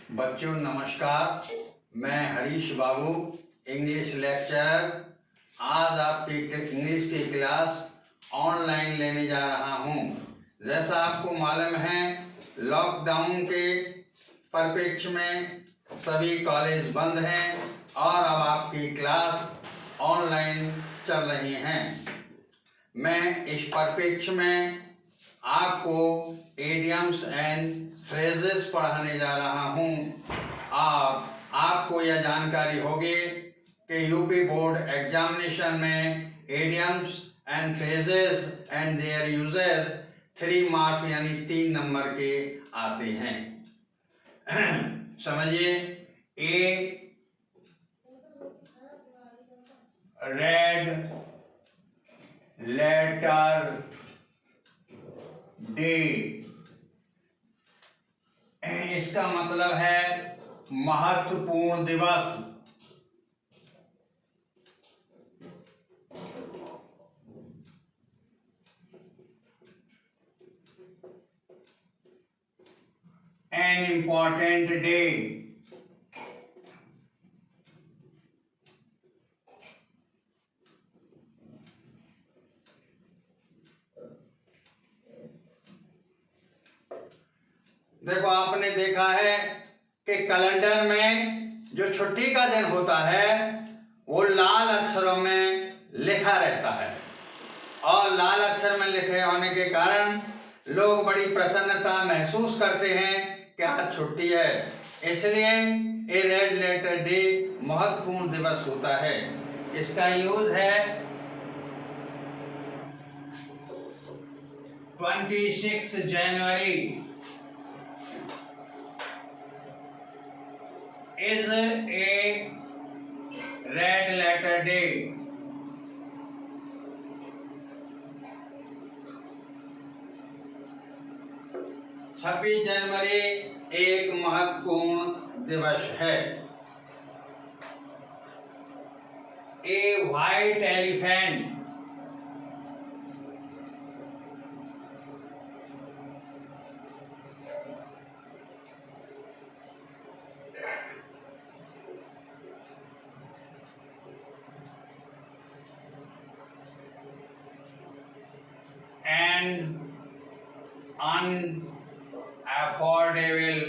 बच्चों नमस्कार, मैं हरीश बाबू इंग्लिश लेक्चरर आज आपकी इंग्लिश की क्लास ऑनलाइन लेने जा रहा हूं। जैसा आपको मालूम है, लॉकडाउन के परिप्रेक्ष्य में सभी कॉलेज बंद हैं और अब आपकी क्लास ऑनलाइन चल रही हैं। मैं इस परिप्रेक्ष्य में आपको इडियम्स एंड फ्रेजेस पढ़ाने जा रहा हूँ और आपको यह जानकारी होगी कि यूपी बोर्ड एग्जामिनेशन में idioms and phrases and there uses 3 marks यानी 3 नंबर के आते हैं। समझिए, ए रेड लेटर डे, इसका मतलब है महत्वपूर्ण दिवस। एन इम्पॉर्टेंट डे, देखो आपने देखा है कि कैलेंडर में जो छुट्टी का दिन होता है वो लाल अक्षरों में लिखा रहता है और लाल अक्षर में लिखे होने के कारण लोग बड़ी प्रसन्नता महसूस करते हैं कि आज छुट्टी है, इसलिए ए रेड लेटर डे महत्वपूर्ण दिवस होता है। इसका यूज है 26 जनवरी is a red letter day। 26 जनवरी एक महत्वपूर्ण दिवस है। A white elephant, an unaffordable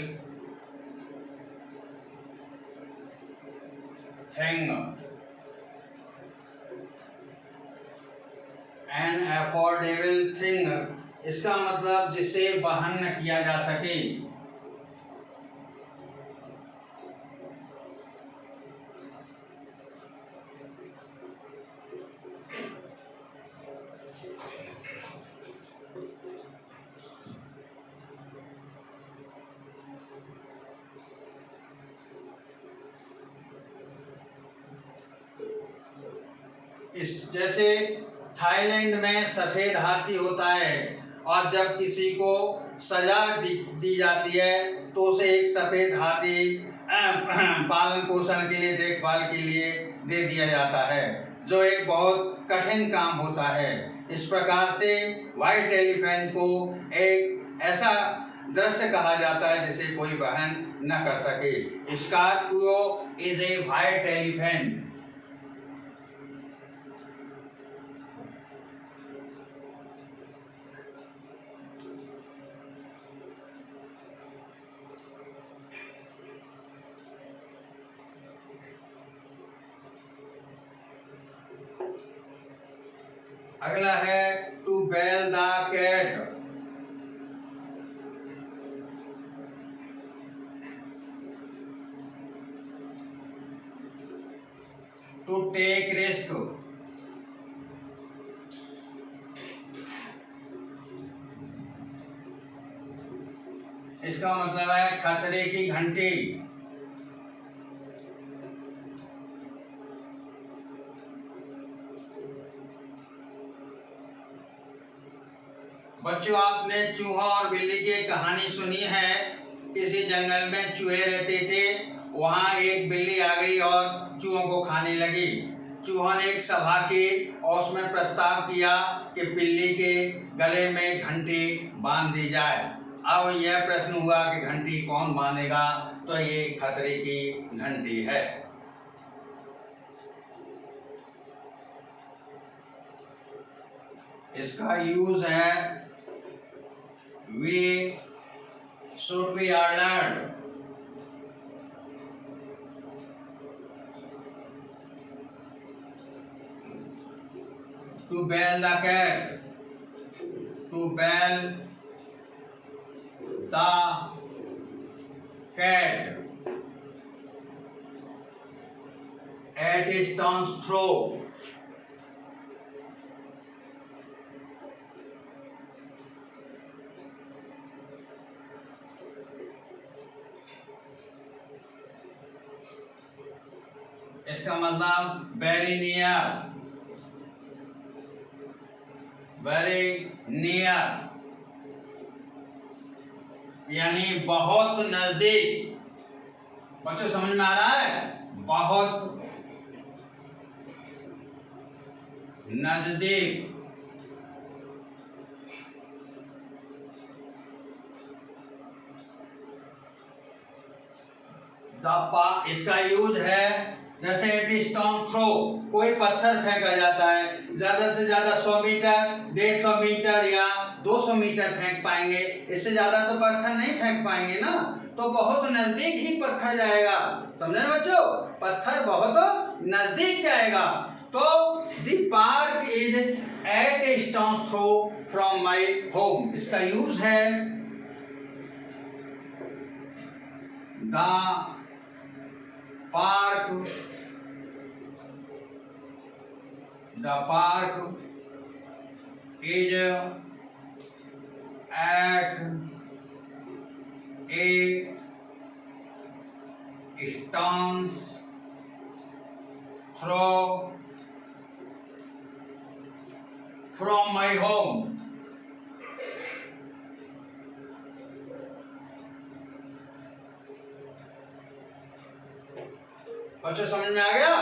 thing, an affordable thing, इसका मतलब जिसे वहन न किया जा सके। इस जैसे थाईलैंड में सफेद हाथी होता है और जब किसी को सजा दी जाती है तो उसे एक सफेद हाथी पालन पोषण के लिए, देखभाल के लिए दे दिया जाता है, जो एक बहुत कठिन काम होता है। इस प्रकार से व्हाइट एलिफेंट को एक ऐसा दृश्य कहा जाता है जिसे कोई वहन न कर सके। Scorpio is a white elephant. अगला है to bell the cat, to take risk, इसका मतलब है खतरे की घंटी। बच्चों, आपने चूहा और बिल्ली की कहानी सुनी है। किसी जंगल में चूहे रहते थे, वहां एक बिल्ली आ गई और चूहों को खाने लगी। चूहों ने एक सभा की और उसमें प्रस्ताव किया कि बिल्ली के गले में घंटी बांध दी जाए। अब यह प्रश्न हुआ कि घंटी कौन बांधेगा, तो ये खतरे की घंटी है। इसका यूज है we should be alert to bell the cat, to bell the cat at a stone's throw. इसका मतलब वेरी नियर यानी बहुत नजदीक। बच्चों समझ में आ रहा है? बहुत नजदीक। इसका यूज है जैसे एट स्टोन थ्रो, कोई पत्थर फेंका जाता है, ज्यादा से ज्यादा 100 मीटर, 150 मीटर या 200 मीटर फेंक पाएंगे, इससे ज्यादा तो पत्थर नहीं फेंक पाएंगे ना, तो बहुत नजदीक ही पत्थर जाएगा। समझे ना बच्चों? पत्थर बहुत नजदीक जाएगा। तो the park is at a stone throw from my home, इसका यूज है the park is at a stone's throw from my home. बच्चों समझ में आ गया?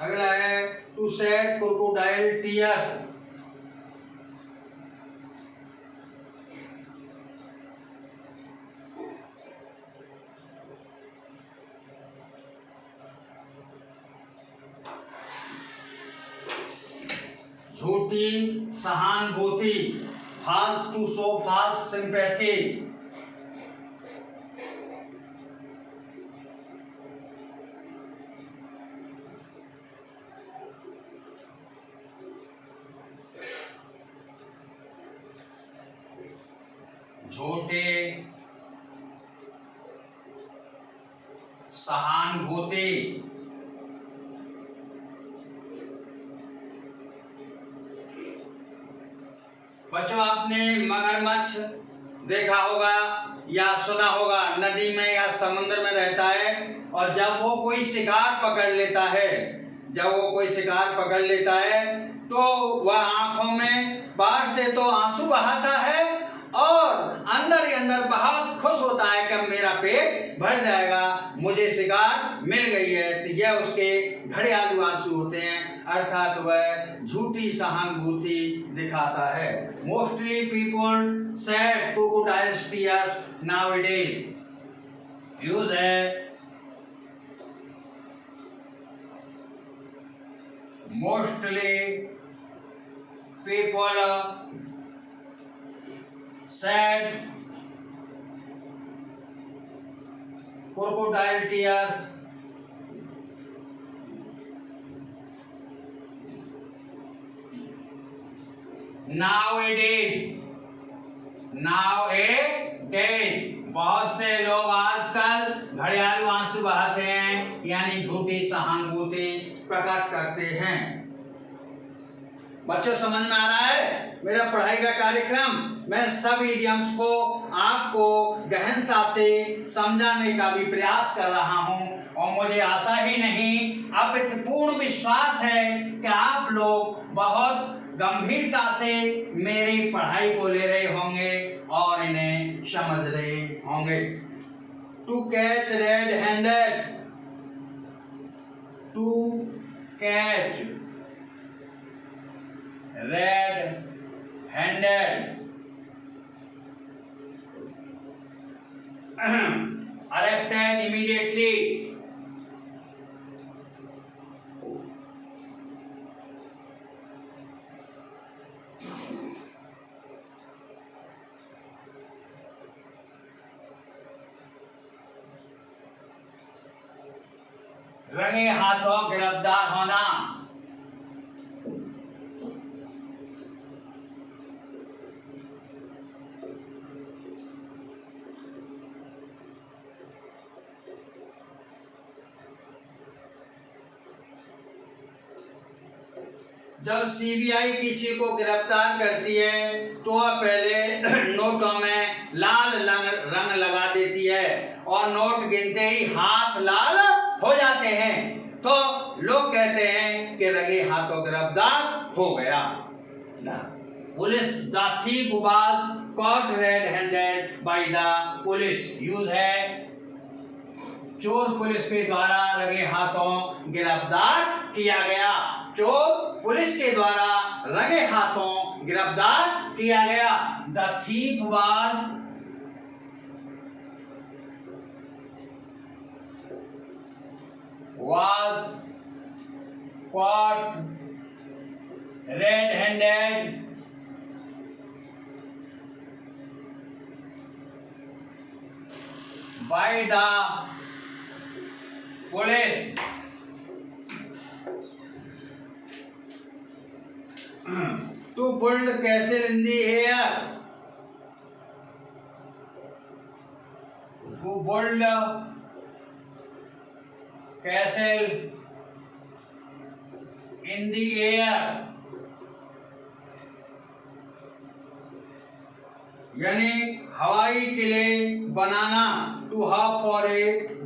अगला है टू शेड क्रोकोडाइल टीयर्स। झूठी सहानुभूति, false to show false sympathy. झूठे सहानुभूति, बच्चों आपने मगरमच्छ देखा होगा या सुना होगा, नदी में या समुद्र में रहता है, और जब वो कोई शिकार पकड़ लेता है, तो वह आंखों में बाहर से तो आंसू बहाता है और अंदर ही अंदर बहुत खुश होता है कि मेरा पेट भर जाएगा, मुझे शिकार मिल गई है। तो यह उसके घड़ियालू आंसू होते हैं, अर्थात वह झूठी सहानुभूति दिखाता है। Mostly people shed crocodiles tears nowadays. Use है mostly people shed crocodile tears nowadays। बहुत से लोग आजकल घड़ियालू आंसू बहाते हैं, यानी झूठी सहानुभूति प्रकट करते हैं। बच्चों समझ में आ रहा है? मेरा पढ़ाई का कार्यक्रम, मैं सब इडियम्स को आपको गहनता से समझाने का भी प्रयास कर रहा हूं, और मुझे आशा ही नहीं अपितु पूर्ण विश्वास है कि आप लोग बहुत गंभीरता से मेरी पढ़ाई को ले रहे होंगे और इन्हें समझ रहे होंगे। To catch red handed, to catch red handed, arrested immediately. रंगे हाथों गिरफ्तार होना। जब सीबीआई किसी को गिरफ्तार करती है तो वह पहले नोटों में लाल रंग लगा देती है और नोट गिनते ही हाथ लाल हो जाते हैं, तो लोग कहते हैं कि रंगे हाथों गिरफ्तार हो गया। Police the thief was caught red-handed by the police use है चोर पुलिस के द्वारा रंगे हाथों गिरफ्तार किया गया। चोर पुलिस के द्वारा रंगे हाथों गिरफ्तार किया गया। The thief was caught red-handed by the police to pull castle in the air. To build castle in the air, यानी हवाई किले बनाना। To hope for a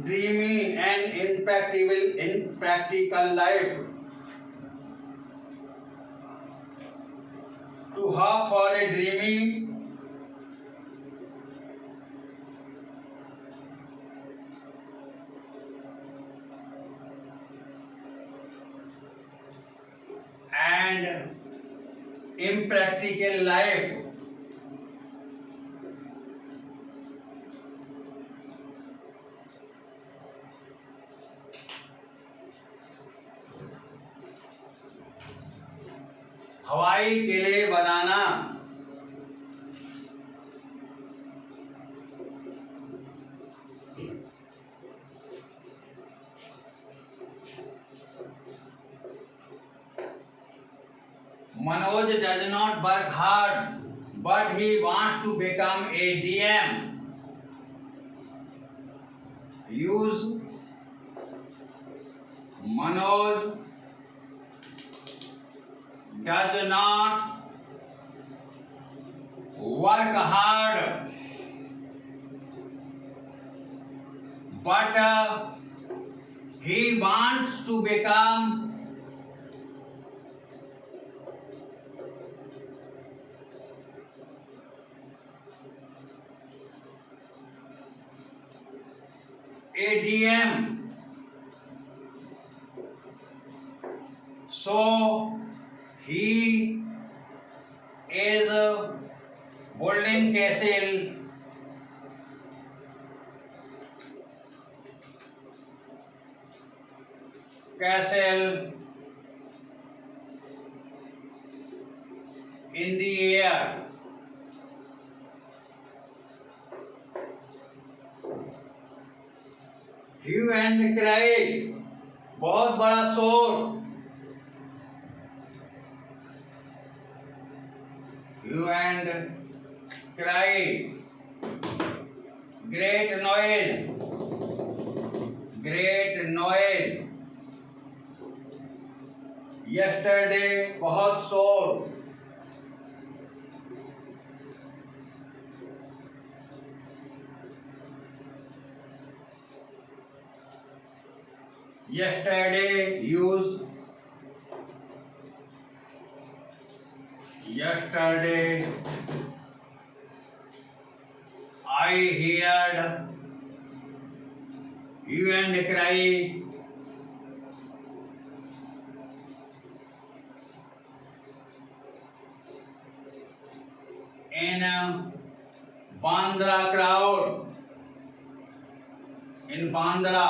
dreamy and impractical life. To hope for a dreamy and impractical life. हवाई किले बनाना। Manoj does not work hard, but he wants to become a DM. Use Manoj does not work hard, but he wants to become a DM. So he is building castle in the air. Hue and cry, बहुत बड़ा शोर। Hue and cry, great noise, great noise. Yesterday, बहुत शोर। Yesterday, use yesterday. I heard hue and cry. In Bandra crowd. In Bandra